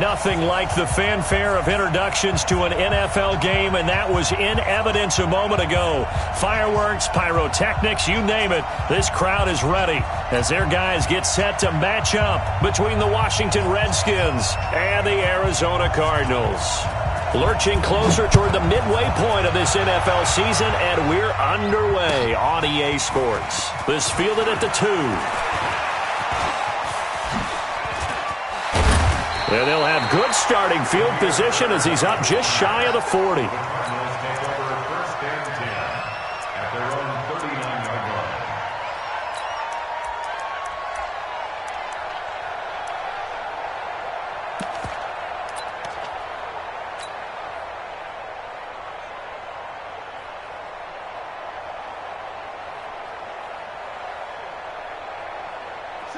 Nothing like the fanfare of introductions to an NFL game, and that was in evidence a moment ago. Fireworks, pyrotechnics, you name it. This crowd is ready as their guys get set to match up between the Washington Redskins and the Arizona Cardinals. Lurching closer toward the midway point of this NFL season, and we're underway on EA Sports. This fielded at the 2. And they'll have good starting field position as he's up just shy of the 40.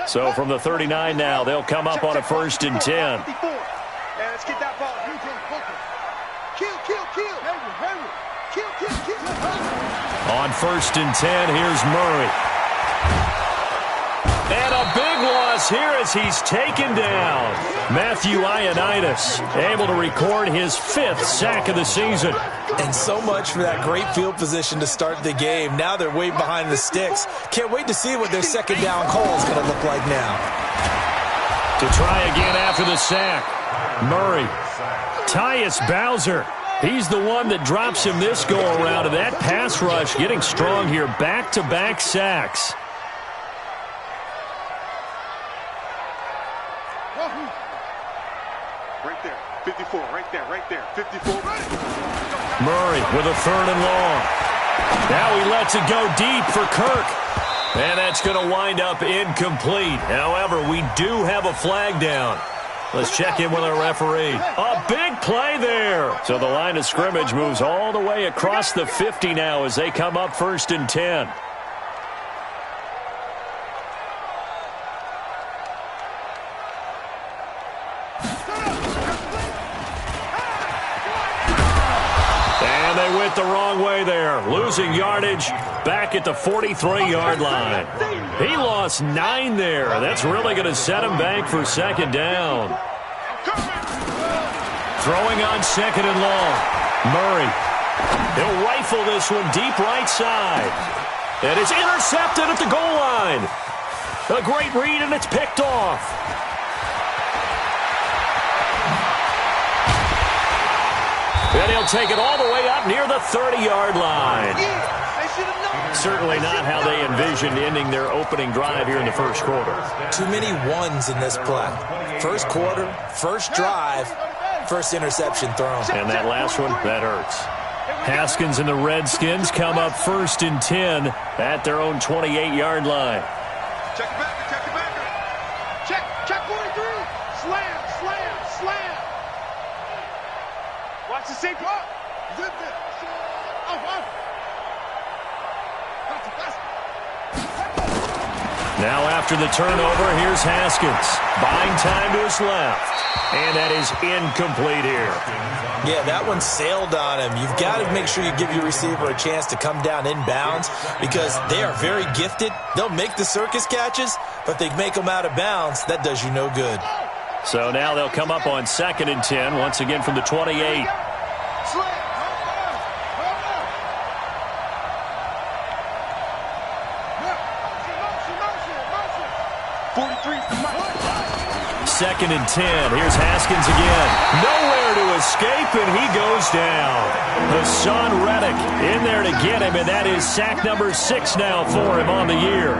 So from the 39 now, they'll come up on a 1st and 10. Let's get that ball. On 1st and 10, here's Murray. And a big loss here as he's taken down. Matthew Ioannidis able to record his 5th sack of the season. And so much for that great field position to start the game. Now they're way behind the sticks. Can't wait to see what their second down call is going to look like now. To try again after the sack. Murray. Tyus Bowser. He's the one that drops him this go-around. And that pass rush getting strong here. Back-to-back sacks. Right there. 54. Right there. 54. Murray with a 3rd and long. Now he lets it go deep for Kirk. And that's going to wind up incomplete. However, we do have a flag down. Let's check in with our referee. A big play there. So the line of scrimmage moves all the way across the 50 now as they come up 1st and 10. And they went the wrong way there. Losing yardage back at the 43-yard line. He lost 9 there. That's really going to set him back for 2nd down. Throwing on 2nd and long. Murray. He'll rifle this one deep right side. And it's intercepted at the goal line. A great read, and it's picked off. And he'll take it all the way up near the 30-yard line. Certainly not how they envisioned ending their opening drive here in the first quarter. Too many ones in this play. First quarter, first drive, first interception thrown. And that last one, that hurts. Haskins and the Redskins come up 1st and 10 at their own 28-yard line. Check it back. Check 43. Slam. Watch the safety. Now after the turnover, here's Haskins. Buying time to his left. And that is incomplete here. Yeah, that one sailed on him. You've got to make sure you give your receiver a chance to come down inbounds because they are very gifted. They'll make the circus catches, but they make them out of bounds. That does you no good. So now they'll come up on 2nd and 10, once again from the 28. Second and 10. Here's Haskins again. Nowhere to escape, and he goes down. Hassan Reddick in there to get him, and that is sack number 6 now for him on the year.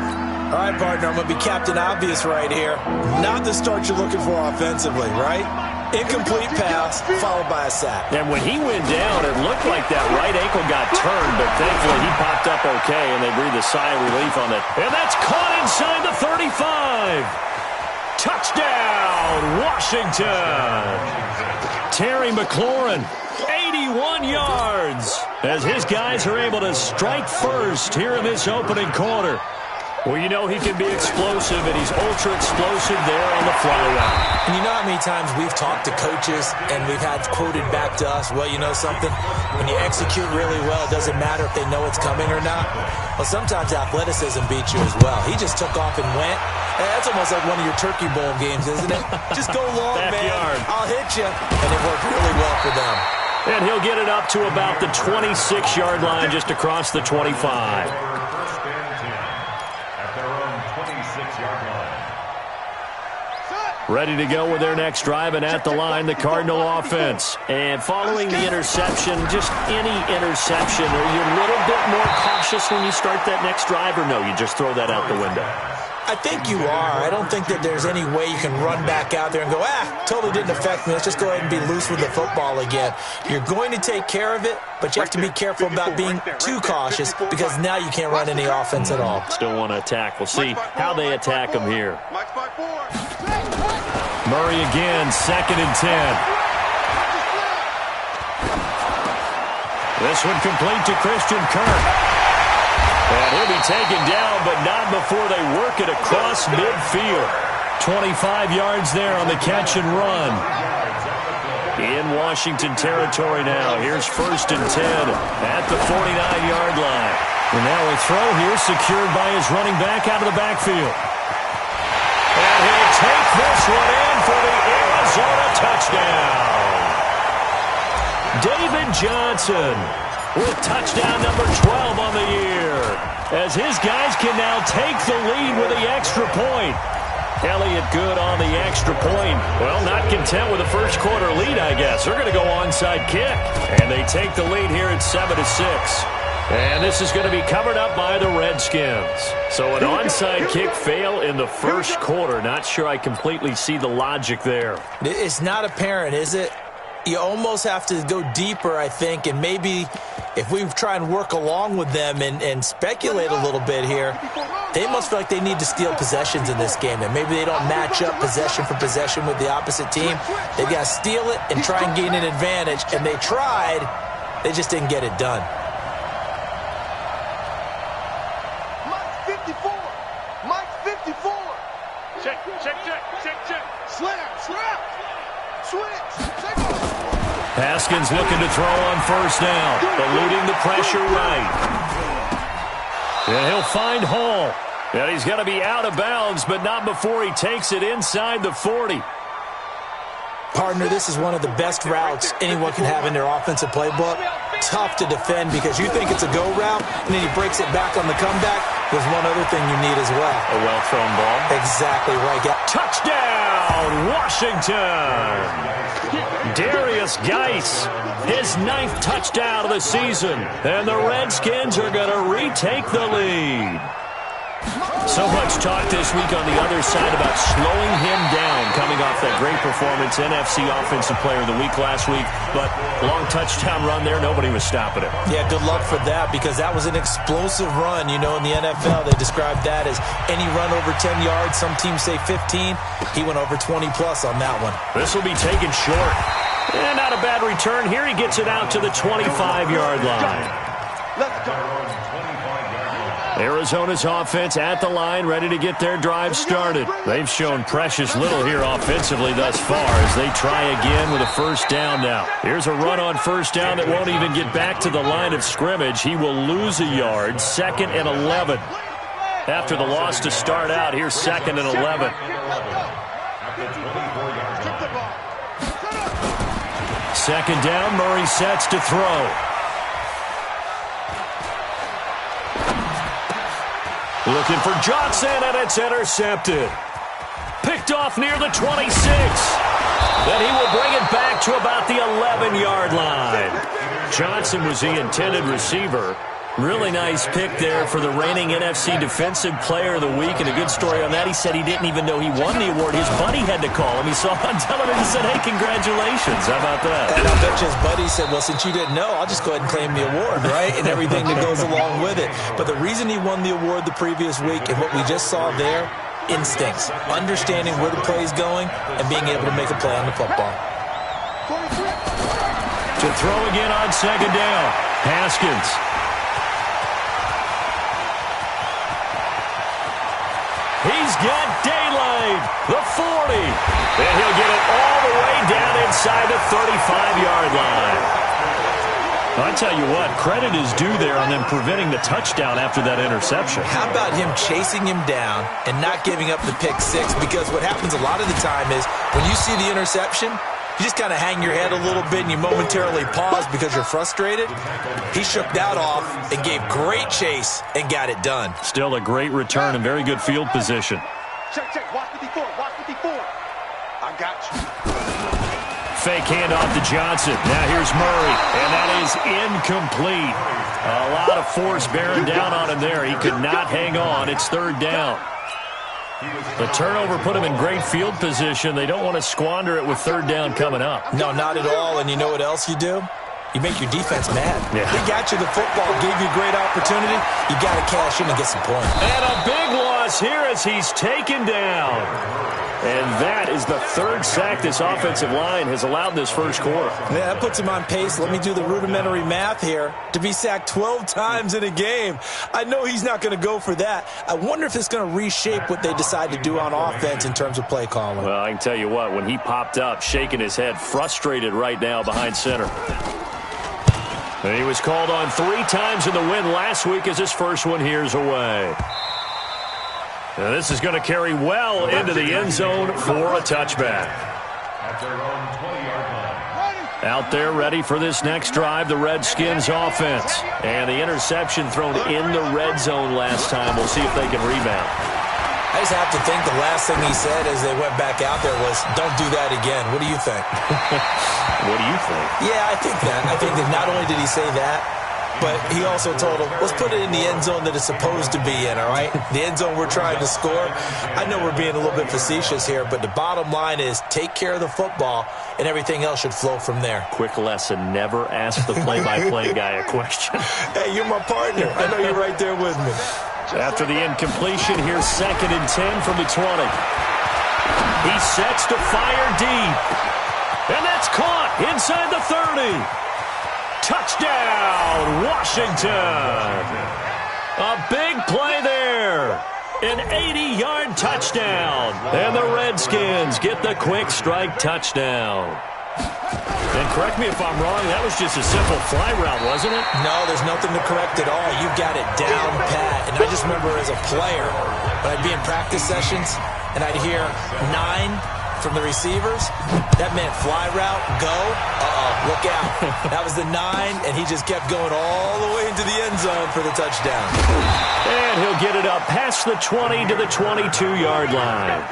All right, partner, I'm going to be Captain Obvious right here. Not the start you're looking for offensively, right? Incomplete pass, followed by a sack. And when he went down, it looked like that right ankle got turned, but thankfully he popped up okay, and they breathed a sigh of relief on it. And that's caught inside the 35. Touchdown, Washington. Terry McLaurin, 81 yards, as his guys are able to strike first here in this opening quarter. Well, you know he can be explosive, and he's ultra-explosive there on the fly route. And you know how many times we've talked to coaches and we've had quoted back to us, well, you know something? When you execute really well, it doesn't matter if they know it's coming or not. Well, sometimes athleticism beats you as well. He just took off and went. And that's almost like one of your Turkey Bowl games, isn't it? Just go long, man. I'll you, and it worked really well for them. And he'll get it up to about the 26-yard line, just across the 25. Ready to go with their next drive, and at the line, the Cardinal offense. And following the interception, just any interception, are you a little bit more cautious when you start that next drive, or no, you just throw that out the window? I think you are. I don't think that there's any way you can run back out there and go, totally didn't affect me. Let's just go ahead and be loose with the football again. You're going to take care of it, but you have to be careful about being too cautious because now you can't run any offense at all. Still want to attack. We'll see how they attack them here. Murray again, 2nd and 10. This one complete to Christian Kirk. And he'll be taken down, but not before they work it across midfield. 25 yards there on the catch and run. In Washington territory now. Here's 1st and 10 at the 49-yard line. And now a throw here secured by his running back out of the backfield. And he'll take this one in for the Arizona touchdown. David Johnson with touchdown number 12 on the year, as his guys can now take the lead with the extra point. Elliott good on the extra point. Well, not content with the first quarter lead, I guess. They're going to go onside kick, and they take the lead here at 7-6. And this is going to be covered up by the Redskins. So an onside kick fail in the first quarter. Not sure I completely see the logic there. It's not apparent, is it? You almost have to go deeper, I think, and maybe if we try and work along with them and speculate a little bit here, they must feel like they need to steal possessions in this game, and maybe they don't match up possession for possession with the opposite team. They've got to steal it and try and gain an advantage, and they tried. They just didn't get it done. Mike's 54. Mike's 54. Check. Slap. Switch. Haskins looking to throw on 1st down, eluding the pressure right. And he'll find Hall. And he's going to be out of bounds, but not before he takes it inside the 40. Partner, this is one of the best routes anyone can have in their offensive playbook. Tough to defend because you think it's a go route, and then he breaks it back on the comeback. There's one other thing you need as well. A well-thrown ball. Exactly right. Touchdown, Washington! Darius Geis, his 9th touchdown of the season. And the Redskins are going to retake the lead. So much talk this week on the other side about slowing him down, coming off that great performance, NFC Offensive Player of the Week last week. But long touchdown run there, nobody was stopping it. Yeah, good luck for that, because that was an explosive run. You know, in the NFL, they described that as any run over 10 yards. Some teams say 15. He went over 20-plus on that one. This will be taken short. And not a bad return. Here he gets it out to the 25-yard line. Let's go. Arizona's offense at the line, ready to get their drive started. They've shown precious little here offensively thus far as they try again with a 1st down now. Here's a run on 1st down that won't even get back to the line of scrimmage. He will lose a yard, 2nd and 11. After the loss to start out, here's 2nd and 11. Second down, Murray sets to throw. Looking for Johnson, and it's intercepted. Picked off near the 26. Then he will bring it back to about the 11-yard line. Johnson was the intended receiver. Really nice pick there for the reigning NFC Defensive Player of the Week, and a good story on that. He said he didn't even know he won the award. His buddy had to call him. He saw on television and said, hey, congratulations. How about that? And I bet you his buddy said, well, since you didn't know, I'll just go ahead and claim the award, right? And everything that goes along with it. But the reason he won the award the previous week and what we just saw there, instincts, understanding where the play is going and being able to make a play on the football. To throw again on 2nd down, Haskins. He's got daylight, the 40. And he'll get it all the way down inside the 35-yard line. I tell you what, credit is due there on them preventing the touchdown after that interception. How about him chasing him down and not giving up the pick 6? Because what happens a lot of the time is when you see the interception, you just kind of hang your head a little bit and you momentarily pause because you're frustrated. He shook that off and gave great chase and got it done. Still a great return and very good field position. Check, check. Watch 54. Watch 54. I got you. Fake handoff to Johnson. Now here's Murray, and that is incomplete. A lot of force bearing down on him there. He could not hang on. It's third down. The turnover put him in great field position. They don't want to squander it with third down coming up. No, not at all. And you know what else you do? You make your defense mad. Yeah. They got you the football, gave you a great opportunity. You got to cash in and get some points. And a big loss here as he's taken down. And that is the third sack this offensive line has allowed this first quarter. Yeah, that puts him on pace. Let me do the rudimentary math here. To be sacked 12 times in a game. I know he's not going to go for that. I wonder if it's going to reshape what they decide to do on offense in terms of play calling. Well, I can tell you what, when he popped up, shaking his head, frustrated right now behind center. And he was called on 3 times in the win last week as his first one here's away. Now this is going to carry well into the end zone for a touchback. Out there ready for this next drive, the Redskins offense. And the interception thrown in the red zone last time. We'll see if they can rebound. I just have to think the last thing he said as they went back out there was, don't do that again. What do you think? What do you think? Yeah, I think that. I think that not only did he say that, but he also told him, let's put it in the end zone that it's supposed to be in, all right? The end zone we're trying to score. I know we're being a little bit facetious here, but the bottom line is take care of the football, and everything else should flow from there. Quick lesson, never ask the play-by-play guy a question. Hey, you're my partner. I know you're right there with me. After the incompletion, here's 2nd and 10 from the 20. He sets to fire deep. And that's caught inside the 30. Touchdown, Washington. A big play there. An 80-yard touchdown. And the Redskins get the quick strike touchdown. And correct me if I'm wrong, that was just a simple fly route, wasn't it? No, there's nothing to correct at all. You've got it down pat. And I just remember as a player, when I'd be in practice sessions, and I'd hear 9 from the receivers, that meant fly route, go, look out. That was the 9, and he just kept going all the way into the end zone for the touchdown. And he'll get it up past the 20 to the 22-yard line.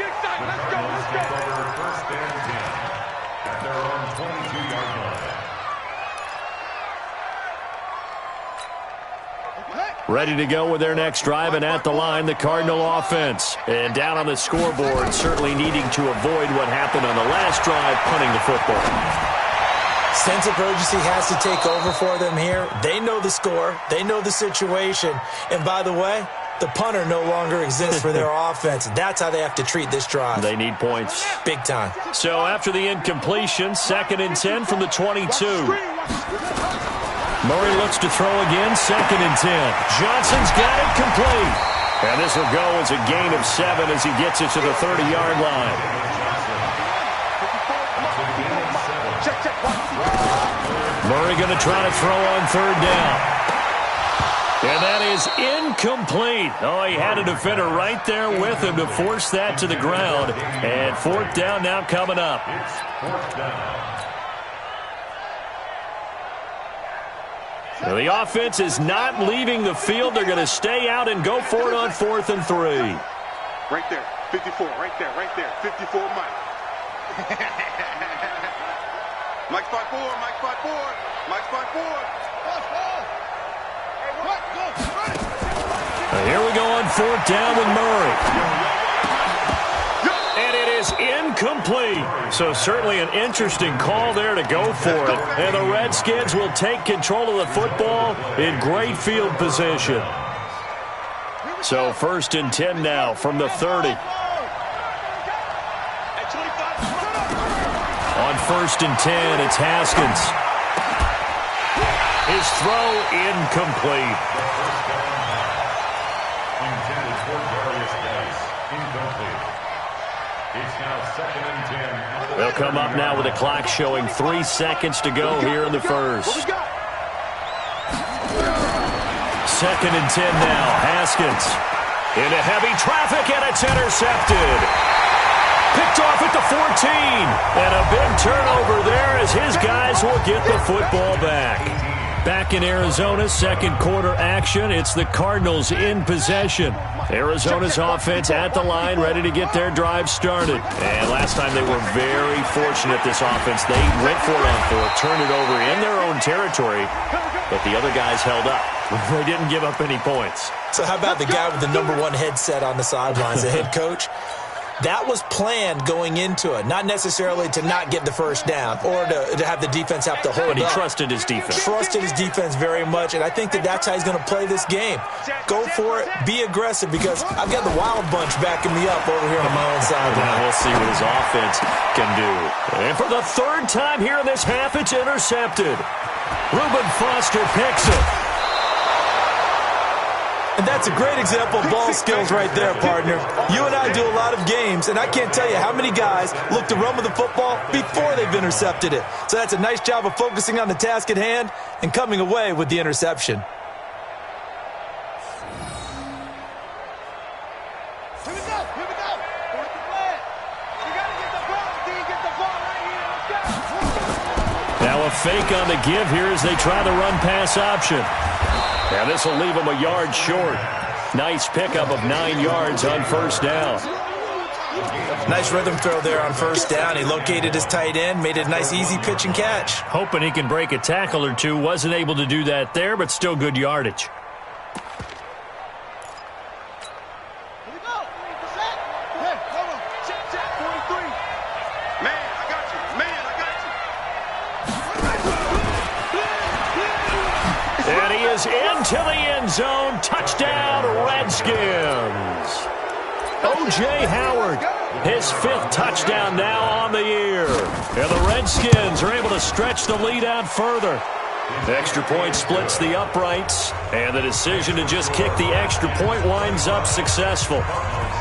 Ready to go with their next drive, and at the line, the Cardinal offense. And down on the scoreboard, certainly needing to avoid what happened on the last drive, punting the football. Sense of urgency has to take over for them here. They know the score. They know the situation. And by the way, the punter no longer exists for their offense. That's how they have to treat this drive. They need points. Big time. So after the incompletion, 2nd and 10 from the 22. Murray looks to throw again, 2nd and 10. Johnson's got it complete. And this will go as a gain of 7 as he gets it to the 30-yard line. Murray going to try to throw on 3rd down. And that is incomplete. Oh, he had a defender right there with him to force that to the ground. And 4th down now coming up. Now the offense is not leaving the field. They're going to stay out and go for it on 4th and 3. Right there, 54, right there, 54, Mike. Mike's 5'4", Mike's 5'4", Mike's 5'4". Now here we go on 4th down with Murray. And it is incomplete. So certainly an interesting call there to go for it. And the Redskins will take control of the football in great field position. So 1st and 10 now from the 30. On 1st and 10, it's Haskins. His throw incomplete. Intended for Darius Dice. Incomplete. It's now 2nd and 10. They'll come up now with the clock showing 3 seconds to go here in the first. 2nd and 10 now. Haskins into heavy traffic, and it's intercepted. Picked off at the 14. And a big turnover there as his guys will get the football back. Back in Arizona, second quarter action. It's the Cardinals in possession. Arizona's offense at the line, ready to get their drive started. And last time they were very fortunate, this offense. They went for it on fourth, turned it over in their own territory, but the other guys held up. They didn't give up any points. So how about the guy with the #1 headset on the sidelines, the head coach? That was planned going into it, not necessarily to not get the first down or to have the defense have to hold But he up. trusted his defense. Trusted his defense very much, and I think that's how he's going to play this game. Go for it, be aggressive, because I've got the wild bunch backing me up over here on my own side. Now we'll see what his offense can do. And for the third time here in this half, it's intercepted. Reuben Foster picks it. And that's a great example of ball skills right there, partner. You and I do a lot of games, and I can't tell you how many guys look to run with the football before they've intercepted it. So that's a nice job of focusing on the task at hand and coming away with the interception. Here we go. Fourth and play. You got to get the ball. Get the ball right here. Let's go. Now a fake on the give here as they try the run-pass option. Now this will leave him a yard short. Nice pickup of 9 yards on first down. Nice rhythm throw there on first down. He located his tight end, made it a nice easy pitch and catch. Hoping he can break a tackle or two. Wasn't able to do that there, but still good yardage. Here we go. Set. Hey, come on. Check. 43. Man, I got you. Man, I got you. And he is into the end zone. Touchdown, Redskins. O.J. Howard, his 5th touchdown now on the year. And the Redskins are able to stretch the lead out further. The extra point splits the uprights, and the decision to just kick the extra point winds up successful.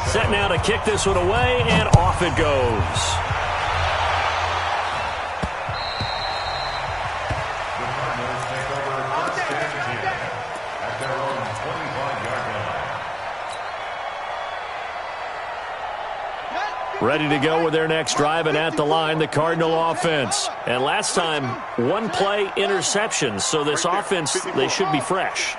Set now to kick this one away, and off it goes. Ready to go with their next drive, and at the line, the Cardinal offense. And last time, 1-play interceptions, so this offense, they should be fresh.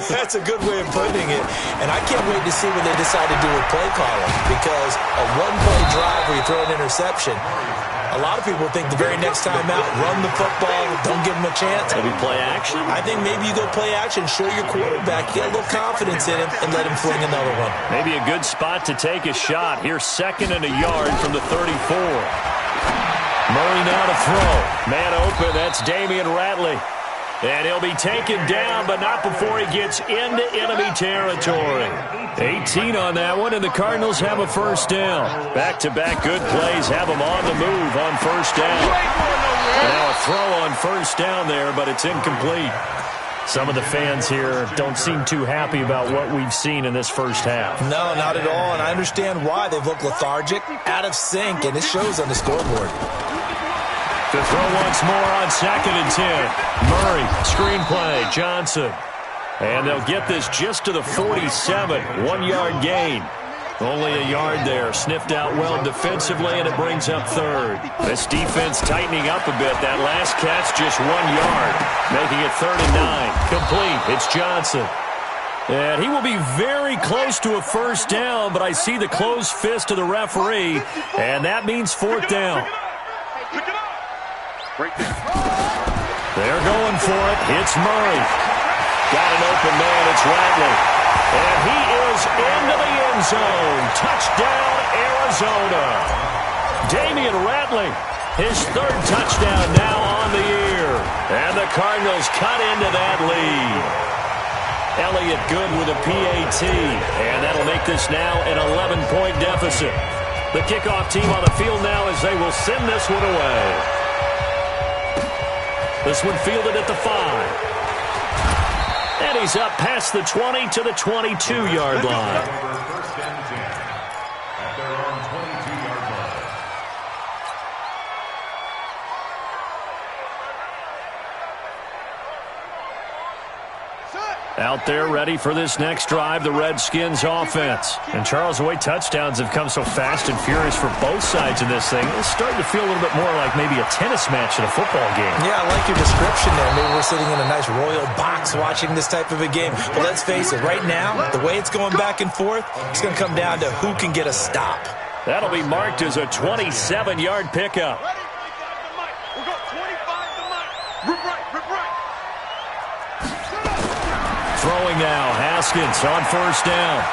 That's a good way of putting it. And I can't wait to see what they decide to do with play calling, because a 1-play drive where you throw an interception, a lot of people think the very next time out, run the football, don't give them a chance. Maybe play action? I think maybe you go play action, show your quarterback, get a little confidence in him, and let him fling another one. Maybe a good spot to take a shot. Here's 2nd and a yard from the 34. Murray now to throw. Man open, that's Damian Ratley. And he'll be taken down, but not before he gets into enemy territory. 18 on that one, and the Cardinals have a first down. Back-to-back good plays have them on the move on first down. And now a throw on first down there, but it's incomplete. Some of the fans here don't seem too happy about what we've seen in this first half. No, not at all, and I understand why. They've looked lethargic, out of sync, and it shows on the scoreboard. To throw once more on 2nd and 10. Murray, screenplay, Johnson. And they'll get this just to the 47. 1-yard gain. Only a yard there. Sniffed out well defensively, and it brings up 3rd. This defense tightening up a bit. That last catch just 1 yard, making it 3rd and 9. Complete. It's Johnson. And he will be very close to a first down, but I see the closed fist of the referee, and that means 4th down. Right there. They're going for it. It's Murray. Got an open man. It's Ratley. And he is into the end zone. Touchdown, Arizona. Damian Ratley, his 3rd touchdown now on the year. And the Cardinals cut into that lead. Elliott good with a PAT. And that'll make this now an 11-point deficit. The kickoff team on the field now as they will send this one away. This one fielded at the 5. And he's up past the 20 to the 22-yard line. First and 10 at their own 22-yard line. Set. Out there ready for this next drive, the Redskins offense. And Charles, the way touchdowns have come so fast and furious for both sides of this thing, it's starting to feel a little bit more like maybe a tennis match in a football game. Yeah, I like your description there. Maybe we're sitting in a nice royal box watching this type of a game. But let's face it, right now, the way it's going back and forth, it's going to come down to who can get a stop. That'll be marked as a 27-yard pickup. We'll go 25 to Mike. Rip right, rip right. Throwing now, Haskins on first down.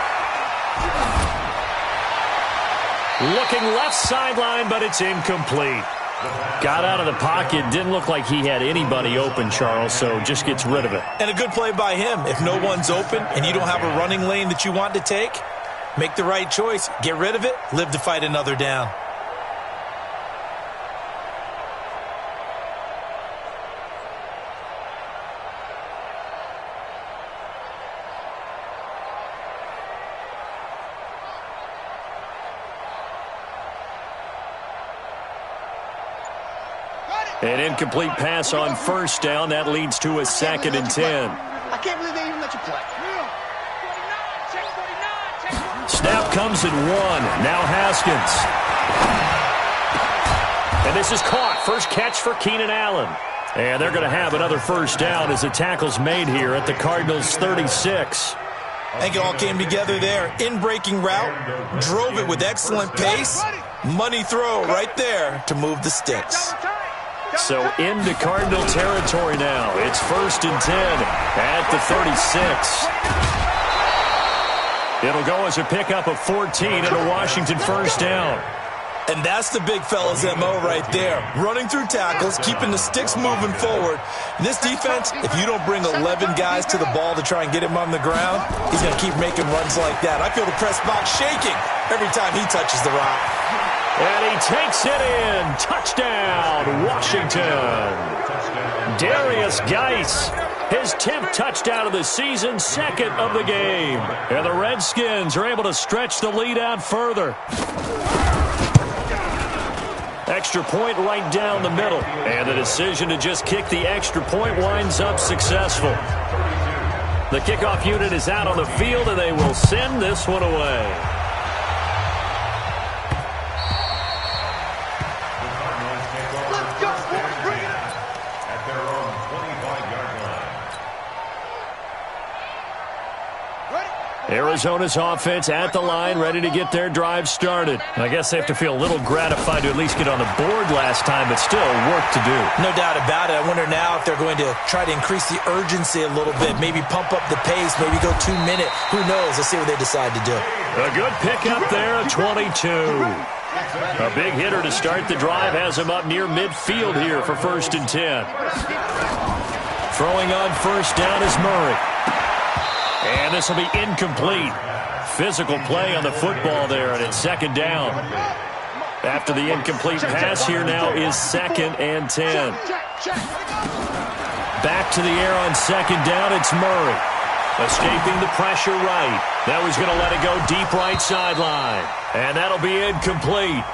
Looking left sideline, but it's incomplete. Got out of the pocket, didn't look like he had anybody open, Charles, so just gets rid of it. And a good play by him. If no one's open and you don't have a running lane that you want to take, make the right choice. Get rid of it, live to fight another down. An incomplete pass on first down. That leads to a 2nd and 10. I can't believe they even let you play. Snap comes in 1. Now Haskins. And this is caught. First catch for Keenan Allen. And they're going to have another first down as the tackle's made here at the Cardinals' 36. I think it all came together there. In-breaking route, drove it with excellent pace. Money throw right there to move the sticks. So into Cardinal territory now. It's 1st and 10 at the 36. It'll go as a pickup of 14 and a Washington first down. And that's the big fella's MO right there. Running through tackles, keeping the sticks moving forward. This defense, if you don't bring 11 guys to the ball to try and get him on the ground, he's going to keep making runs like that. I feel the press box shaking every time he touches the rock. And he takes it in. Touchdown, Washington. Darius Geis, his 10th touchdown of the season, 2nd of the game. And the Redskins are able to stretch the lead out further. Extra point right down the middle. And the decision to just kick the extra point winds up successful. The kickoff unit is out on the field, and they will send this one away. Arizona's offense at the line, ready to get their drive started. I guess they have to feel a little gratified to at least get on the board last time, but still work to do. No doubt about it. I wonder now if they're going to try to increase the urgency a little bit, maybe pump up the pace, maybe go 2-minute. Who knows? Let's see what they decide to do. A good pickup there, a 22. A big hitter to start the drive has him up near midfield here for 1st and 10. Throwing on first down is Murray. And this will be incomplete. Physical play on the football there, and it's 2nd down. After the incomplete pass, here now is 2nd and 10. Back to the air on 2nd down, it's Murray. Escaping the pressure right. Now he's going to let it go deep right sideline. And that'll be incomplete.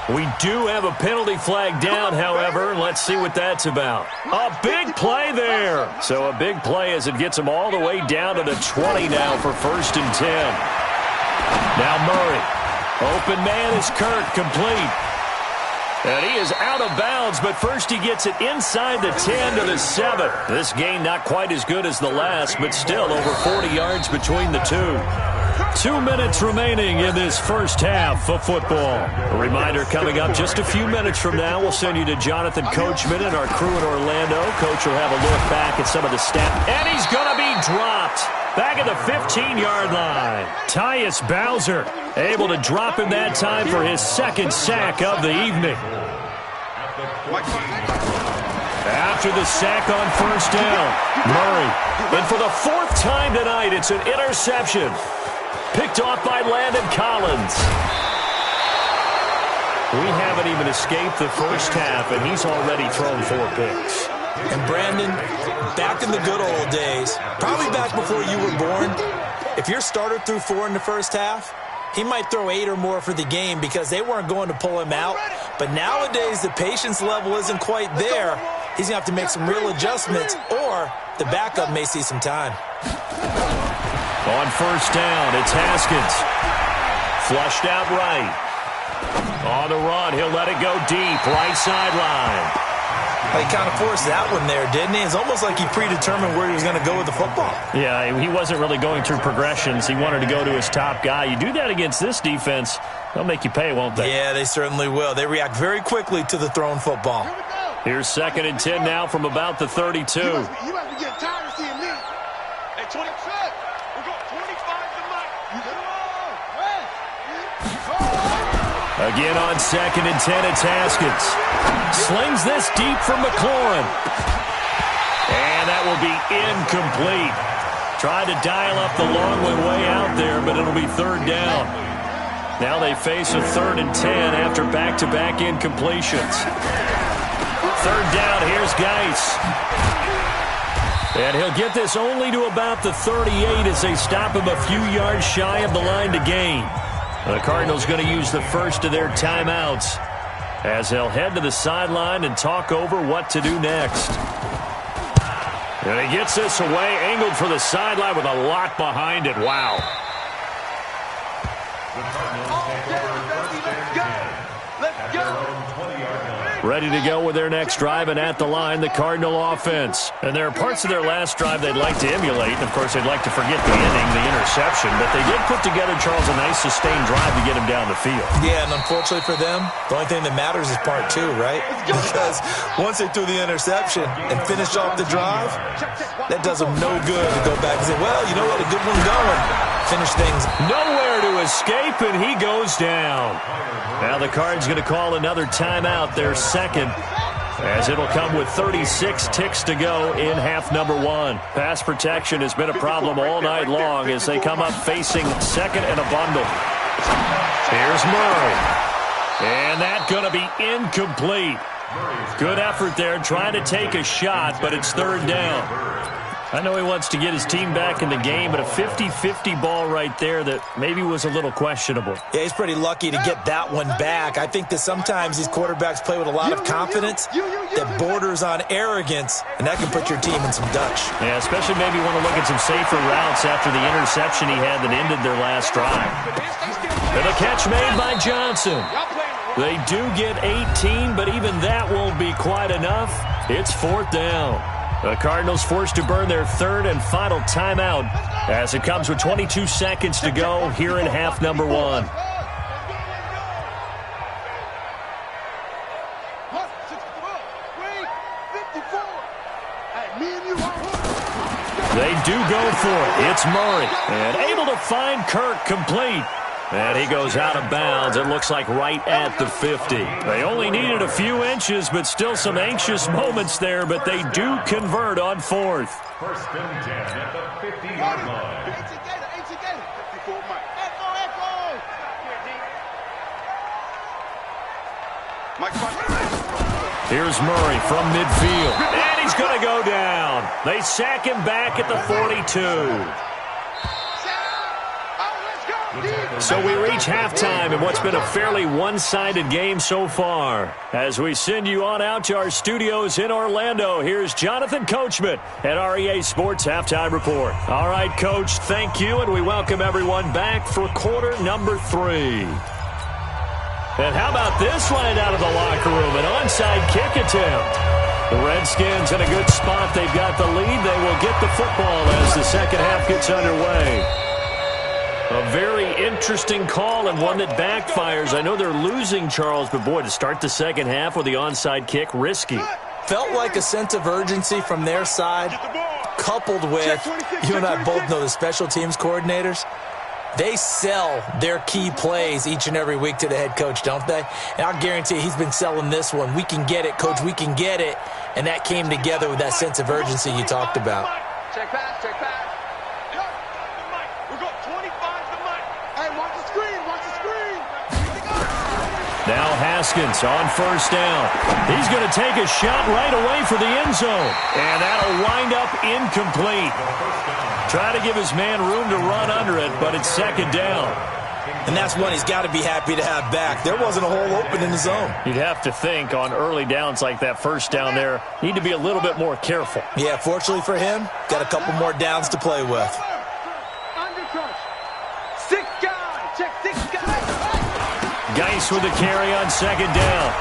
We do have a penalty flag down, however. Let's see what that's about. A big play there. So a big play as it gets them all the way down to the 20 now for 1st and 10. Now Murray. Open man is Kirk, complete. And he is out of bounds, but first he gets it inside the 10 to the 7. This gain not quite as good as the last, but still over 40 yards between the two. 2 minutes remaining in this first half of football. A reminder coming up just a few minutes from now, we'll send you to Jonathan Coachman and our crew in Orlando. Coach will have a look back at some of the stats. And he's going to be dropped. Back at the 15-yard line. Tyus Bowser able to drop him that time for his 2nd sack of the evening. After the sack on first down, Murray. And for the 4th time tonight, it's an interception. Picked off by Landon Collins. We haven't even escaped the first half, and he's already thrown 4 picks. And Brandon, back in the good old days, probably back before you were born, if your starter threw 4 in the first half, he might throw 8 or more for the game because they weren't going to pull him out. But nowadays, the patience level isn't quite there. he's going to have to make some real adjustments, or the backup may see some time. On first down, it's Haskins. Flushed out right. On the run, he'll let it go deep, right sideline. He kind of forced that one there, didn't he? It's almost like he predetermined where he was going to go with the football. Yeah, he wasn't really going through progressions. He wanted to go to his top guy. You do that against this defense, they'll make you pay, won't they? Yeah, they certainly will. They react very quickly to the thrown football. Here's 2nd and 10 now from about the 32. You must be getting tired of seeing me. Hey, 20 set. We're going 25 to Mike. Again on 2nd and 10, it's Haskins. Slings this deep from McLaurin. And that will be incomplete. Tried to dial up the long way out there, but it'll be 3rd down. Now they face a 3rd and 10 after back-to-back incompletions. 3rd down, here's Geis. And he'll get this only to about the 38 as they stop him a few yards shy of the line to gain. The Cardinals going to use the first of their timeouts as they'll head to the sideline and talk over what to do next. And he gets this away, angled for the sideline with a lot behind it. Wow. The Cardinals take over 1st and 10. Let's go. Ready to go with their next drive, and at the line, the Cardinal offense. And there are parts of their last drive they'd like to emulate. Of course, they'd like to forget the inning, the interception, but they did put together, Charles, a nice sustained drive to get him down the field. Yeah, and unfortunately for them, the only thing that matters is part 2, right? Because once they threw the interception and finished off the drive, that does them no good to go back and say, well, you know what, a good one going. Finish things. Nowhere to escape, and he goes down. Now the Cards going to call another timeout, their 2nd, as it'll come with 36 ticks to go in half number 1. Pass protection has been a problem all night long as they come up facing 2nd and a bundle. Here's Murray. And that going to be incomplete. Good effort there, trying to take a shot, but it's 3rd down. I know he wants to get his team back in the game, but a 50-50 ball right there that maybe was a little questionable. Yeah, he's pretty lucky to get that one back. I think that sometimes these quarterbacks play with a lot of confidence that borders on arrogance, and that can put your team in some Dutch. Yeah, especially maybe want to look at some safer routes after the interception he had that ended their last drive. And a catch made by Johnson. They do get 18, but even that won't be quite enough. It's 4th down. The Cardinals forced to burn their 3rd and final timeout as it comes with 22 seconds to go here in half number 1. They do go for it. It's Murray. And able to find Kirk complete. And he goes out of bounds, it looks like right at the 50. They only needed a few inches, but still some anxious moments there, but they do convert on 4th. 1st and 10 at the 50-yard line. Here's Murray from midfield. And he's going to go down. They sack him back at the 42. So we reach halftime in what's been a fairly one-sided game so far. As we send you on out to our studios in Orlando, here's Jonathan Coachman at REA Sports Halftime Report. All right, Coach, thank you, and we welcome everyone back for quarter number 3. And how about this right out of the locker room, an onside kick attempt. The Redskins in a good spot. They've got the lead. They will get the football as the second half gets underway. A very interesting call and one that backfires. I know they're losing, Charles, but boy, to start the second half with the onside kick, risky. Felt like a sense of urgency from their side, coupled with, you and I both know the special teams coordinators, they sell their key plays each and every week to the head coach, don't they? And I'll guarantee he's been selling this one. We can get it, coach, we can get it. And that came together with that sense of urgency you talked about. Check pass, check pass. Now Haskins on first down. He's going to take a shot right away for the end zone. And that'll wind up incomplete. Try to give his man room to run under it, but it's 2nd down. And that's one he's got to be happy to have back. There wasn't a hole open in the zone. You'd have to think on early downs like that first down there, need to be a little bit more careful. Yeah, fortunately for him, got a couple more downs to play with. Six guys. Check six guys. Geis with the carry on second down.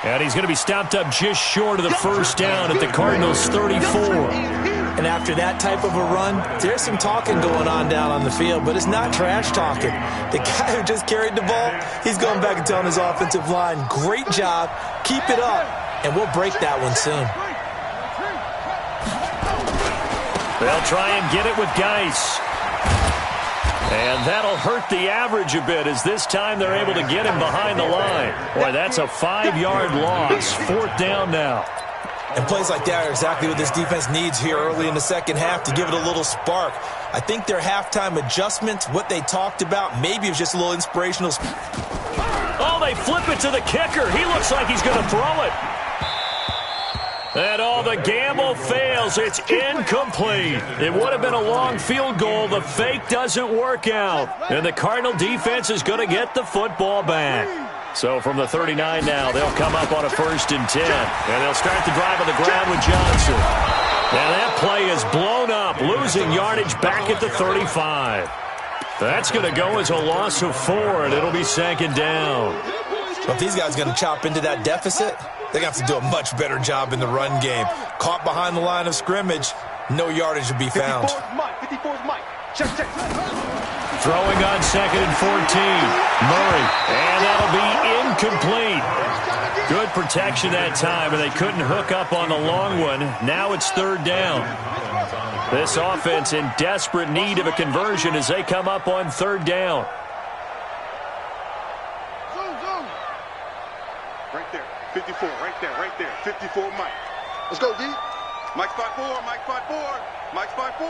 And he's going to be stopped up just short of the first down at the Cardinals' 34. And after that type of a run, there's some talking going on down on the field, but it's not trash talking. The guy who just carried the ball, he's going back and telling his offensive line, great job, keep it up, and we'll break that one soon. They'll try and get it with Geis. And that'll hurt the average a bit as this time they're able to get him behind the line. Boy, that's a 5-yard loss. Fourth down now. And plays like that are exactly what this defense needs here early in the second half to give it a little spark. I think their halftime adjustment, what they talked about, maybe it was just a little inspirational. Oh, they flip it to the kicker. He looks like he's going to throw it. And the gamble fails. It's incomplete. It would have been a long field goal. The fake doesn't work out. And the Cardinal defense is going to get the football back. So from the 39 now, they'll come up on a 1st and 10. And they'll start the drive on the ground with Johnson. And that play is blown up, losing yardage back at the 35. That's going to go as a loss of 4, and it'll be second down. Well, if these guys are going to chop into that deficit, they're going to have to do a much better job in the run game. Caught behind the line of scrimmage, no yardage to be found. 54's Mike. Check. Throwing on 2nd and 14. Murray. And that'll be incomplete. Good protection that time, and they couldn't hook up on the long one. Now it's 3rd down. This offense in desperate need of a conversion as they come up on 3rd down. Right there. 54. Right there. 54 Mike. Let's go, D. Mike spot 4. Mike spot 4.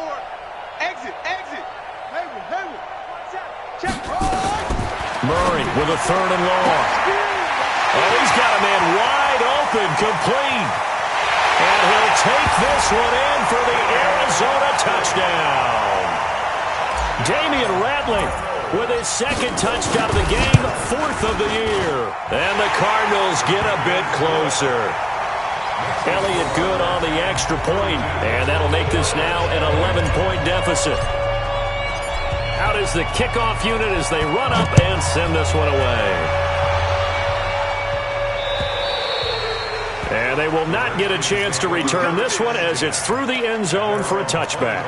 Exit. Hayward. Check. Murray with a 3rd and long. Oh, he's got a man wide open, complete. And he'll take this one in for the Arizona touchdown. Damian Ratley with his 2nd touchdown of the game, 4th of the year. And the Cardinals get a bit closer. Elliott good on the extra point, and that'll make this now an 11-point deficit. Out is the kickoff unit as they run up and send this one away. And they will not get a chance to return this one as it's through the end zone for a touchback.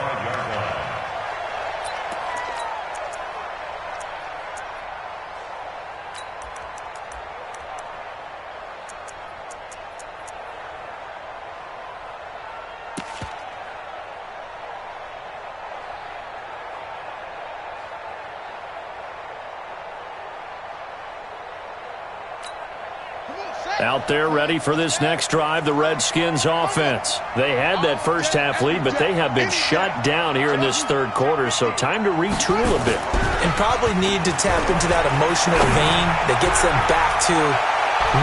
Out there ready for this next drive, the Redskins offense. They had that first half lead, but they have been shut down here in this 3rd quarter, so time to retool a bit. And probably need to tap into that emotional vein that gets them back to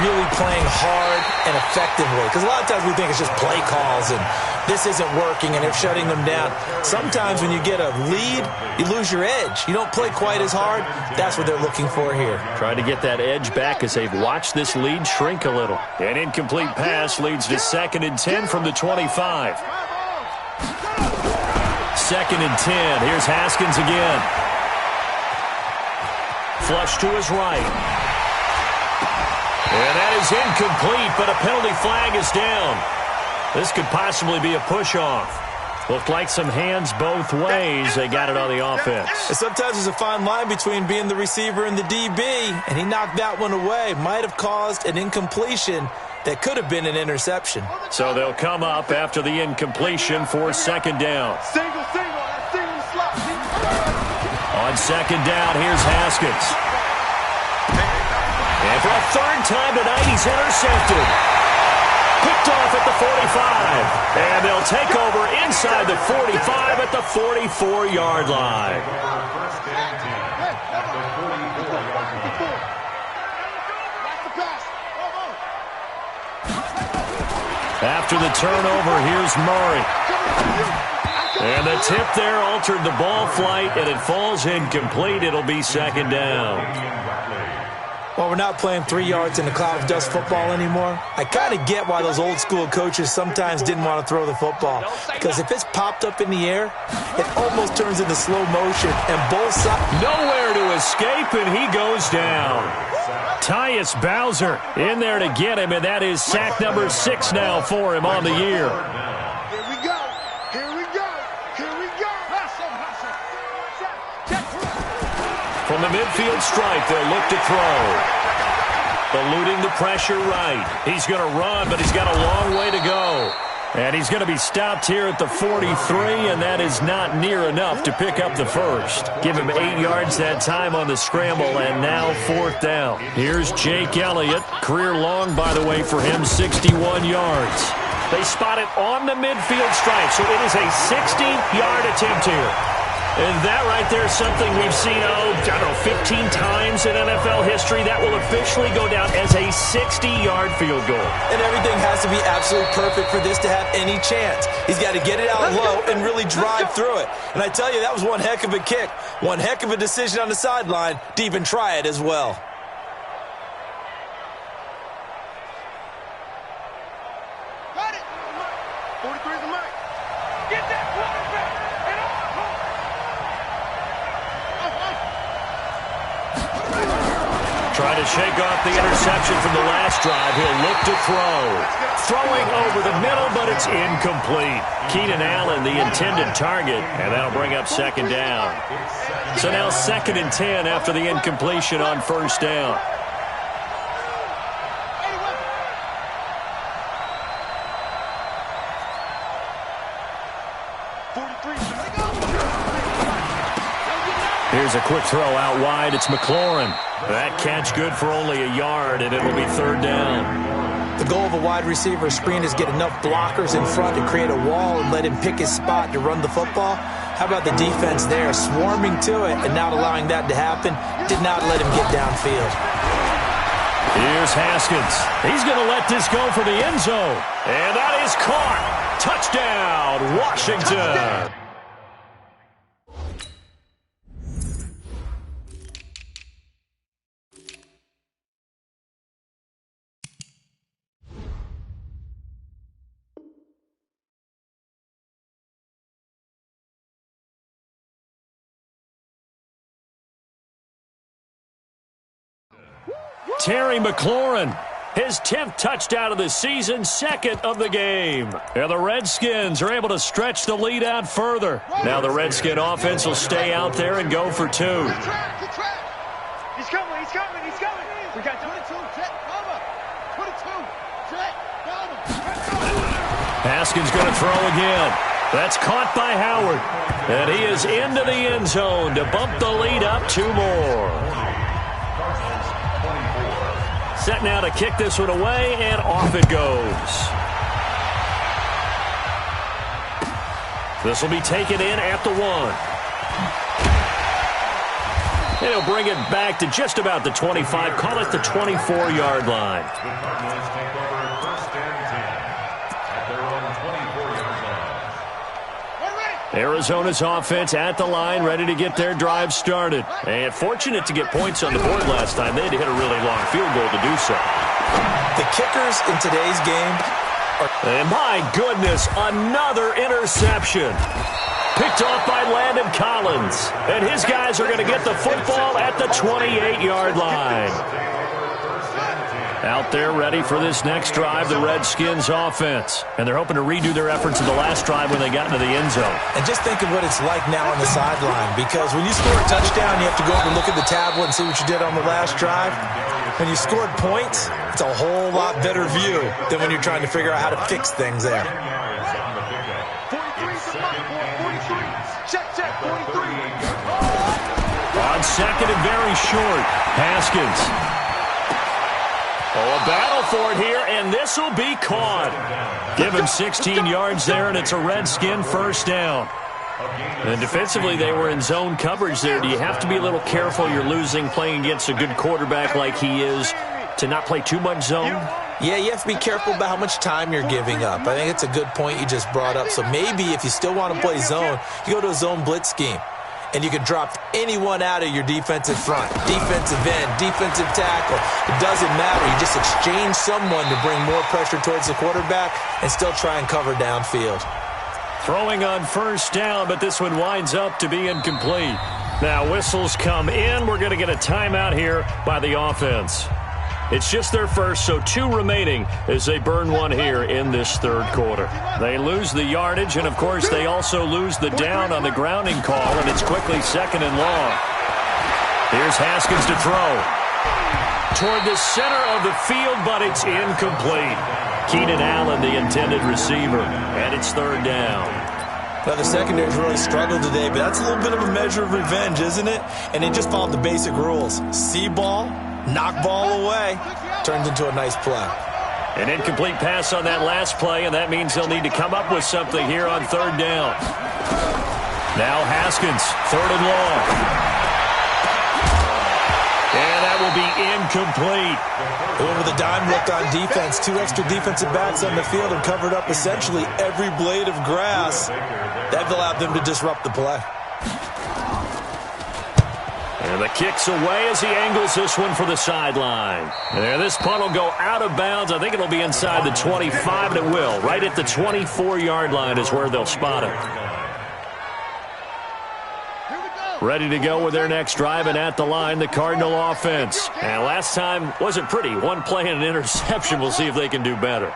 really playing hard and effectively. Because a lot of times we think it's just play calls and this isn't working and they're shutting them down. Sometimes when you get a lead, you lose your edge. You don't play quite as hard. That's what they're looking for here. Try to get that edge back as they've watched this lead shrink a little. An incomplete pass leads to 2nd and 10 from the 25. 2nd and 10. Here's Haskins again. Flush to his right. And that is incomplete, but a penalty flag is down. This could possibly be a push-off. Looked like some hands both ways. They got it on the offense. And sometimes there's a fine line between being the receiver and the DB, and he knocked that one away. Might have caused an incompletion that could have been an interception. So they'll come up after the incompletion for 2nd down. Single slot. On 2nd down, here's Haskins. And for a 3rd time tonight, he's intercepted. Picked off at the 45. And they'll take over inside the 45 at the 44-yard line. After the turnover, here's Murray. And the tip there altered the ball flight, and it falls incomplete. It'll be second down. Well, we're not playing 3 yards in a cloud of dust football anymore. I kind of get why those old school coaches sometimes didn't want to throw the football. Because if it's popped up in the air, it almost turns into slow motion, and both sides... Nowhere to escape, and he goes down. Tyus Bowser in there to get him, and that is sack number 6 now for him on the year. Here we go. Here we go. Here we go. Hustle, hustle. From the midfield stripe, they'll look to throw. Eluding the pressure right. He's going to run, but he's got a long way to go. And he's going to be stopped here at the 43, and that is not near enough to pick up the first. Give him 8 yards that time on the scramble, and now 4th down. Here's Jake Elliott. Career long, by the way, for him, 61 yards. They spot it on the midfield stripe, so it is a 60-yard attempt here. And that right there is something we've seen, 15 times in NFL history. That will officially go down as a 60-yard field goal. And everything has to be absolutely perfect for this to have any chance. He's got to get it out low and really drive through it. And I tell you, that was one heck of a kick. One heck of a decision on the sideline to even try it as well. Got it. 43 is the mic. Get that quarterback. And Trying to shake off the interception from the last drive. He'll look to throw. Throwing over the middle, but it's incomplete. Keenan Allen, the intended target, and that'll bring up second down. So now 2nd and 10 after the incompletion on 1st down. Here's a quick throw out wide. It's McLaurin. That catch good for only a yard, and it'll be 3rd down. The goal of a wide receiver screen is get enough blockers in front to create a wall and let him pick his spot to run the football. How about the defense there, swarming to it and not allowing that to happen? Did not let him get downfield. Here's Haskins. He's going to let this go for the end zone. And that is caught. Touchdown, Washington. Terry McLaurin, his 10th touchdown of the season, 2nd of the game. And the Redskins are able to stretch the lead out further. Now the Redskin offense will stay out there and go for 2. He's coming, he's coming, he's coming. We got 22, check, cover. 22, check, cover. Haskins going to throw again. That's caught by Howard. And he is into the end zone to bump the lead up 2 more. Set now to kick this one away, and off it goes. This will be taken in at the 1. And he'll bring it back to just about the 25. Call it the 24-yard line. The Cardinals take over 1st and 10 at their own 24-yard line. Arizona's offense at the line, ready to get their drive started. And fortunate to get points on the board last time. They had to hit a really long field goal to do so. The kickers in today's game are... And my goodness, another interception. Picked off by Landon Collins. And his guys are going to get the football at the 28-yard line. Out there ready for this next drive, the Redskins offense. And they're hoping to redo their efforts in the last drive when they got into the end zone. And just think of what it's like now on the sideline, because when you score a touchdown, you have to go over and look at the tablet and see what you did on the last drive. When you scored points, it's a whole lot better view than when you're trying to figure out how to fix things there. 43. Check, 43. On 2nd and very short, Haskins. Oh, a battle for it here, and this will be caught. Give him 16 yards there, and it's a Redskin 1st down. And defensively, they were in zone coverage there. Do you have to be a little careful? You're losing playing against a good quarterback like he is to not play too much zone? Yeah, you have to be careful about how much time you're giving up. I think it's a good point you just brought up. So maybe if you still want to play zone, you go to a zone blitz scheme. And you can drop anyone out of your defensive front, defensive end, defensive tackle. It doesn't matter. You just exchange someone to bring more pressure towards the quarterback and still try and cover downfield. Throwing on first down, but this one winds up to be incomplete. Now whistles come in. We're going to get a timeout here by the offense. It's just their first, so 2 remaining as they burn one here in this third quarter. They lose the yardage, and, of course, they also lose the down on the grounding call, and it's quickly 2nd and long. Here's Haskins to throw. Toward the center of the field, but it's incomplete. Keenan Allen, the intended receiver, and it's 3rd down. Now, the secondary's really struggled today, but that's a little bit of a measure of revenge, isn't it? And they just followed the basic rules. See ball, knock ball away, turns into a nice play. An incomplete pass on that last play, and that means they'll need to come up with something here on 3rd down. Now Haskins, 3rd and long. And that will be incomplete. Over the dime look on defense. 2 extra defensive backs on the field and covered up essentially every blade of grass. That allowed them to disrupt the play. And the kick's away as he angles this one for the sideline. And this punt will go out of bounds. I think it'll be inside the 25, and it will. Right at the 24-yard line is where they'll spot it. Ready to go with their next drive, and at the line, the Cardinal offense. And last time wasn't pretty. 1 play and an interception. We'll see if they can do better.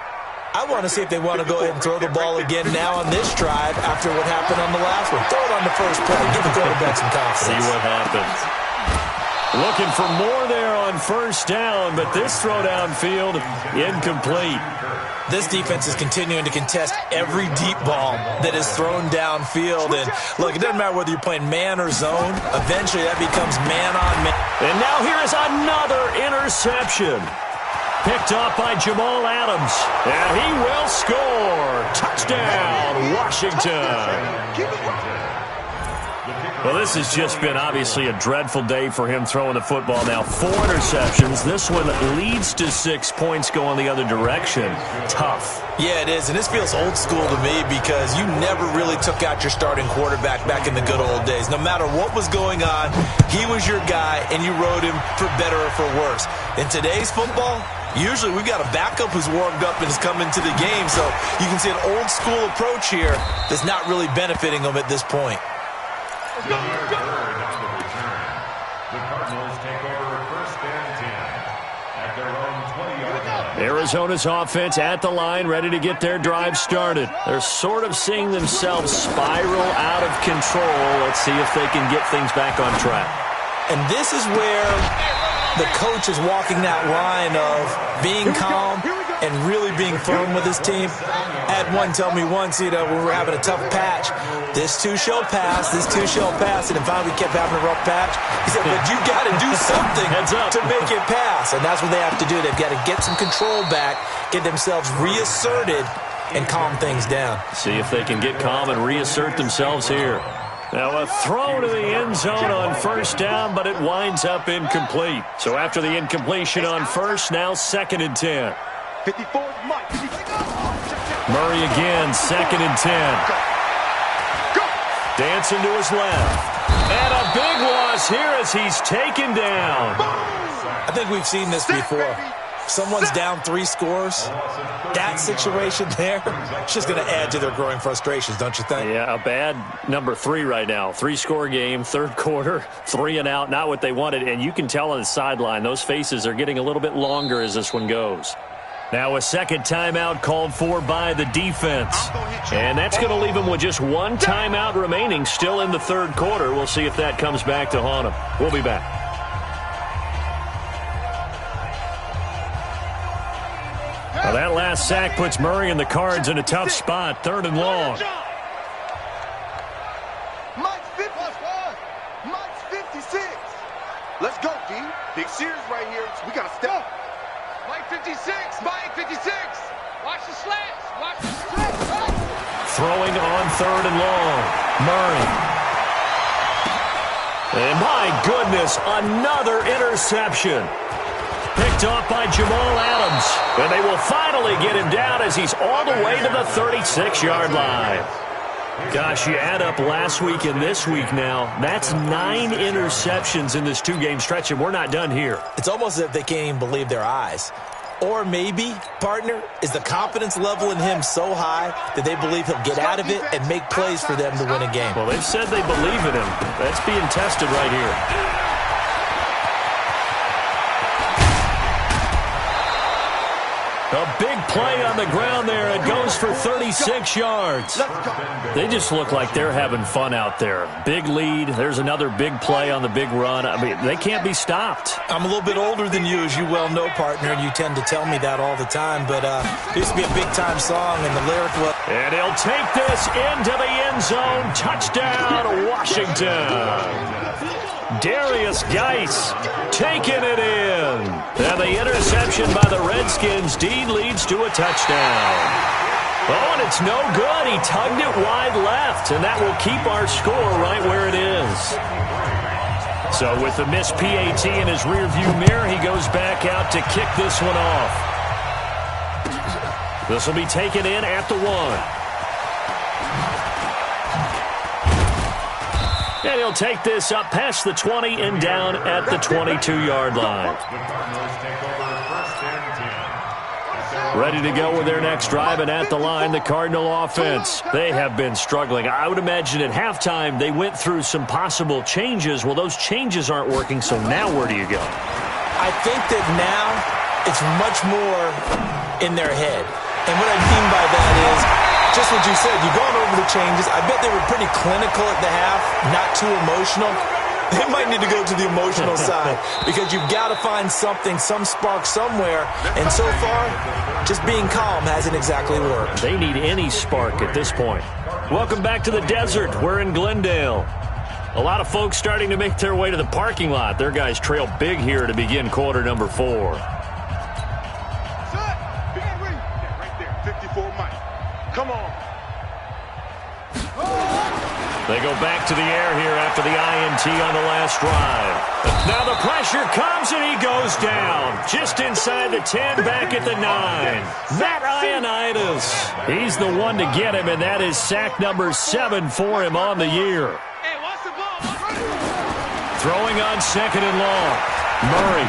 I want to see if they want to go ahead and throw the ball again now on this drive after what happened on the last one. Throw it on the first play. Give the quarterback some confidence. See what happens. Looking for more there on first down, but this throw downfield, incomplete. This defense is continuing to contest every deep ball that is thrown downfield. And, look, it doesn't matter whether you're playing man or zone. Eventually, that becomes man on man. And now here is another interception. Picked up by Jamal Adams. And he will score. Touchdown, Washington. Well, this has just been obviously a dreadful day for him throwing the football. Now 4 interceptions. This one leads to 6 points going the other direction. Tough. Yeah, it is, and this feels old school to me because you never really took out your starting quarterback back in the good old days. No matter what was going on, he was your guy, and you rode him for better or for worse. In today's football, usually we've got a backup who's warmed up and has come into the game, so you can see an old school approach here that's not really benefiting them at this point. The Cardinals take over 1st and 10 at their own 20-yard line. Arizona's offense at the line, ready to get their drive started. They're sort of seeing themselves spiral out of control. Let's see if they can get things back on track. And this is where the coach is walking that line of being calm and really being firm with his team. I had one tell me once, when we were having a tough patch, this too shall pass, this too shall pass, and if finally we kept having a rough patch, he said, but you got to do something to make it pass, and that's what they have to do. They've got to get some control back, get themselves reasserted, and calm things down. See if they can get calm and reassert themselves here. Now a throw to the end zone on first down, but it winds up incomplete. So after the incompletion on first, now 2nd and 10. 54, Mike. Murray again, 2nd and 10. Dancing to his left. And a big loss here as he's taken down. I think we've seen this before. Someone's down 3 scores. That situation there, it's just going to add to their growing frustrations, don't you think? Yeah, a bad number 3 right now. 3-score game, 3rd quarter, 3 and out, not what they wanted. And you can tell on the sideline, those faces are getting a little bit longer as this one goes. Now a second timeout called for by the defense. And that's going to leave them with just 1 timeout remaining still in the 3rd quarter. We'll see if that comes back to haunt them. We'll be back. Now that last sack puts Murray and the Cards in a tough spot. 3rd and long. Mike's 56. Let's go, D. Big series right here. We got to step. Mike 56, Mike 56. Watch the slants, watch the slants. Throwing on 3rd and long. Murray. And my goodness, another interception. Picked picked off by Jamal Adams. And they will finally get him down as he's all the way to the 36-yard line. Gosh, you add up last week and this week now, that's 9 interceptions in this 2-game stretch, and we're not done here. It's almost as if they can't even believe their eyes. Or maybe, partner, is the confidence level in him so high that they believe he'll get out of it and make plays for them to win a game. Well, they've said they believe in him. That's being tested right here. A big play on the ground there. It goes for 36 yards. They just look like they're having fun out there. Big lead. There's another big play on the big run. I mean, they can't be stopped. I'm a little bit older than you, as you well know, partner, and you tend to tell me that all the time. But there used to be a big-time song, and the lyric was... And he'll take this into the end zone. Touchdown, Washington. Darius Geis taking it in. And the interception by the Redskins leads to a touchdown. Oh, and it's no good. He tugged it wide left, and that will keep our score right where it is. So with the missed PAT in his rearview mirror, he goes back out to kick this one off. This will be taken in at the 1. And he'll take this up past the 20 and down at the 22-yard line. Ready to go with their next drive, and at the line, the Cardinal offense. They have been struggling. I would imagine at halftime they went through some possible changes. Well, those changes aren't working, so now where do you go? I think that now it's much more in their head. And what I mean by that is, just what you said, you've gone over the changes. I bet they were pretty clinical at the half, not too emotional. They might need to go to the emotional side because you've got to find something, some spark somewhere. And so far, just being calm hasn't exactly worked. They need any spark at this point. Welcome back to the desert. We're in Glendale. A lot of folks starting to make their way to the parking lot. Their guys trail big here to begin quarter number 4. Right there, 54 Mike. Come on. They go back to the air here after the INT on the last drive. Now the pressure comes and he goes down. Just inside the 10, back at the 9. Matt Ioannidis. He's the one to get him, and that is sack number 7 for him on the year. Throwing on second and long. Murray.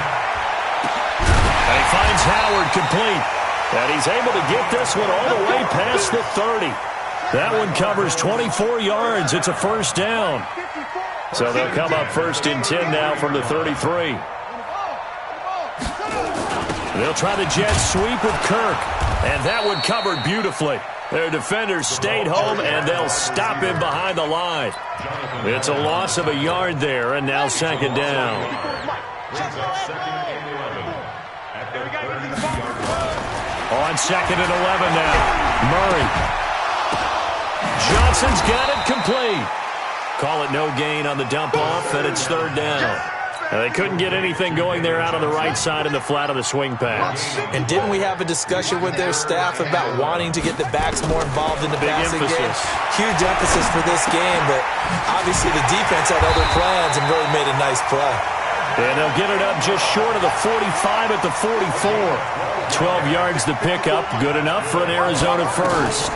And he finds Howard complete. And he's able to get this one all the way past the 30. That one covers 24 yards. It's a first down. So they'll come up first and 10 now from the 33. They'll try the jet sweep with Kirk. And that one covered beautifully. Their defenders stayed home, and they'll stop him behind the line. It's a loss of a yard there, and now second down. On second and 11 now. Murray. Johnson's got it complete. Call it no gain on the dump off, and it's third down. And they couldn't get anything going there out on the right side in the flat of the swing pass. And didn't we have a discussion with their staff about wanting to get the backs more involved in the passing game? Huge emphasis for this game, but obviously the defense had other plans and really made a nice play. And they'll get it up just short of the 45 at the 44. 12 yards to pick up, good enough for an Arizona first.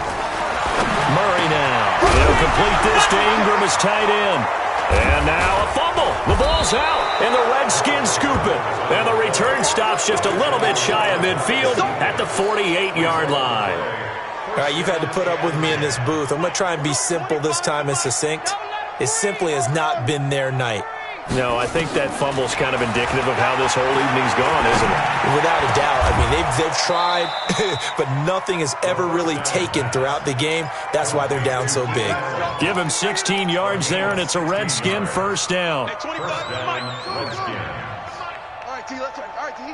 Murray now. They'll complete this to Ingram as tight end. And now a fumble. The ball's out, and the Redskins scoop it. And the return stops just a little bit shy of midfield at the 48-yard line. All right, you've had to put up with me in this booth. I'm going to try and be simple this time and succinct. It simply has not been their night. No, I think that fumble's kind of indicative of how this whole evening's gone, isn't it? Without a doubt. I mean, they've tried, but nothing has ever really taken throughout the game. That's why they're down so big. Give him 16 yards there, and it's a Redskin first down. Hey, 25. All right, T, let's go. All right, T.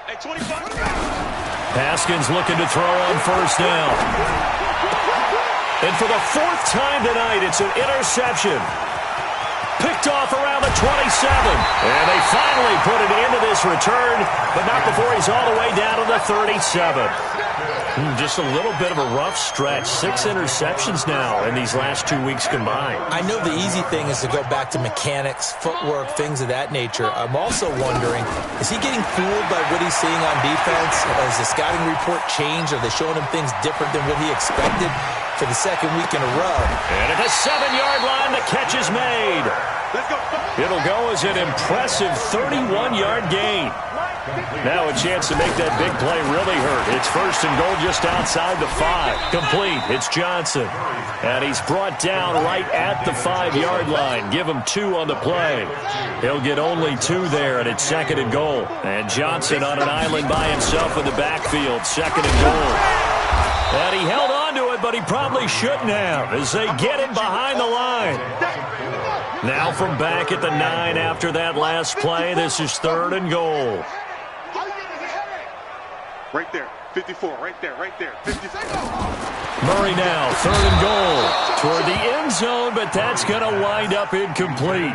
Hey, 25. Haskins looking to throw on first down. And for the 4th time tonight, it's an interception. Picked off around the 27. And they finally put it into this return, but not before he's all the way down to the 37. Just a little bit of a rough stretch. 6 interceptions now in these last 2 weeks combined. I know the easy thing is to go back to mechanics, footwork, things of that nature. I'm also wondering, is he getting fooled by what he's seeing on defense? Has the scouting report changed? Are they showing him things different than what he expected for the second week in a row? And at the 7-yard line, the catch is made. Let's go. It'll go as an impressive 31-yard gain. Now a chance to make that big play really hurt. It's 1st and goal just outside the 5. Complete. It's Johnson. And he's brought down right at the 5-yard line. Give him 2 on the play. He'll get only 2 there, and it's 2nd and goal. And Johnson on an island by himself in the backfield. 2nd and goal. And he held on to it, but he probably shouldn't have as they get him behind the line. Now from back at the 9 after that last play, this is 3rd and goal. Right there. 54. Right there. Right there. 54. Murray now, 3rd and goal. Toward the end zone, but that's going to wind up incomplete.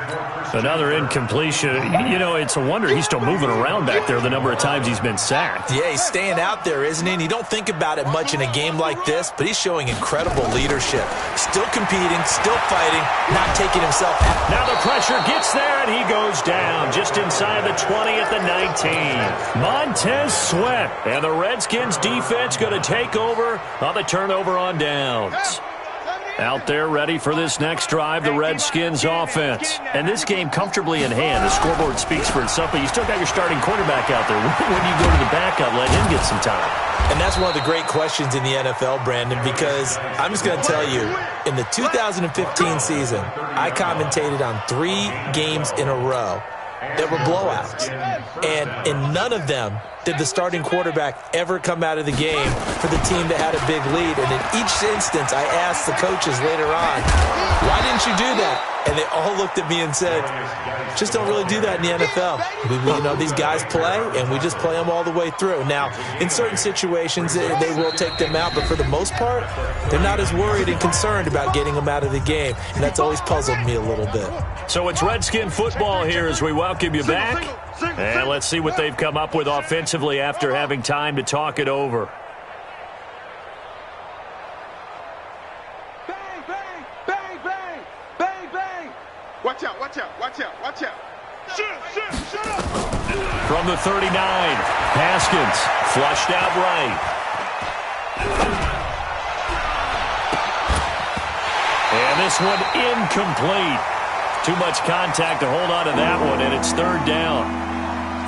Another incompletion. You know, it's a wonder he's still moving around back there the number of times he's been sacked. Yeah, he's staying out there, isn't he? And you don't think about it much in a game like this, but he's showing incredible leadership. Still competing, still fighting, not taking himself out. Now the pressure gets there, and he goes down just inside the 20 at the 19. Montez Sweat, and the Redskins defense going to take over on the turnover on downs. Out there ready for this next drive, the Redskins offense. And this game comfortably in hand. The scoreboard speaks for itself, but you still got your starting quarterback out there. When you go to the backup, let him get some time. And that's one of the great questions in the NFL, Brandon, because I'm just going to tell you, in the 2015 season, I commentated on 3 games in a row that were blowouts. And in none of them did the starting quarterback ever come out of the game for the team that had a big lead. And in each instance, I asked the coaches later on, why didn't you do that? And they all looked at me and said, just don't really do that in the NFL. You know, these guys play, and we just play them all the way through. Now, in certain situations, they will take them out, but for the most part, they're not as worried and concerned about getting them out of the game, and that's always puzzled me a little bit. So it's Redskin football here as we welcome you back. And let's see what they've come up with offensively after having time to talk it over. Bang, bang, bang, bang, bang, bang. Watch out. Watch out. Watch out. Watch out. Shut up. From the 39, Haskins flushed out right. And this one incomplete. Too much contact to hold on to that one, and it's 3rd down.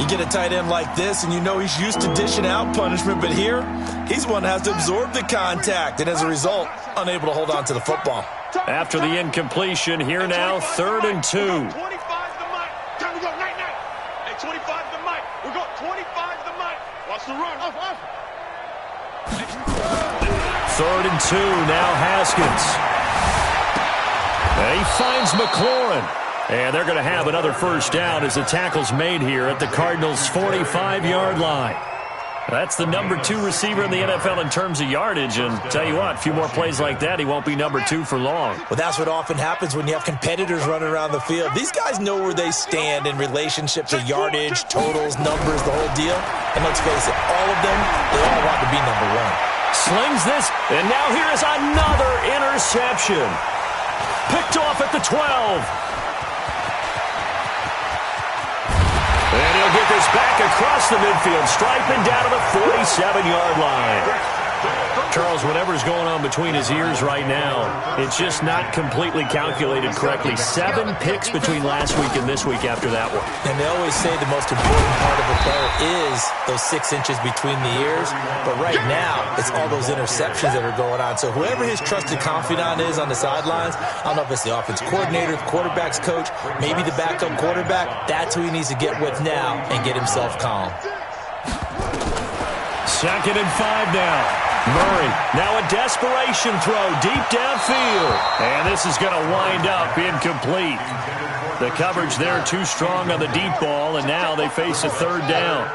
You get a tight end like this, and you know he's used to dishing out punishment, but here, he's one that has to absorb the contact, and as a result, unable to hold on to the football. After the incompletion, here now, 3rd and 2. 25 the mic. Time to go. Night. Hey, 25 the mic. We're going 25 the mic. Watch the run. Off. 3rd and 2, now Haskins. And he finds McLaurin. And they're going to have another 1st down as the tackle's made here at the Cardinals' 45-yard line. That's the number 2 receiver in the NFL in terms of yardage. And tell you what, a few more plays like that, he won't be number 2 for long. Well, that's what often happens when you have competitors running around the field. These guys know where they stand in relationship to yardage, totals, numbers, the whole deal. And let's face it, all of them, they all want to be number 1. Slings this, and now here is another interception. Picked off at the 12. And he'll get this back across the midfield stripe and down to the 47-yard line. Charles, whatever's going on between his ears right now, it's just not completely calculated correctly. 7 picks between last week and this week after that one. And they always say the most important part of a player is those 6 inches between the ears. But right now, it's all those interceptions that are going on. So whoever his trusted confidant is on the sidelines, I don't know if it's the offense coordinator, the quarterback's coach, maybe the backup quarterback, that's who he needs to get with now and get himself calm. 2nd and 5 now. Murray, now a desperation throw deep downfield. And this is going to wind up incomplete. The coverage there too strong on the deep ball, and now they face a 3rd down.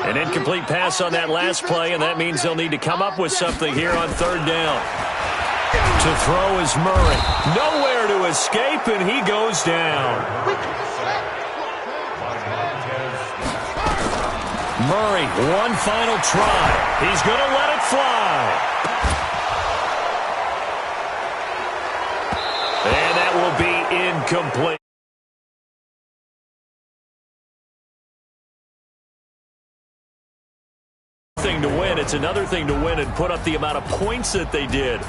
An incomplete pass on that last play, and that means they'll need to come up with something here on 3rd down. To throw is Murray. Nowhere to escape, and he goes down. Murray, one final try. He's going to let it fly. And that will be incomplete. Thing to win. It's another thing to win and put up the amount of points that they did.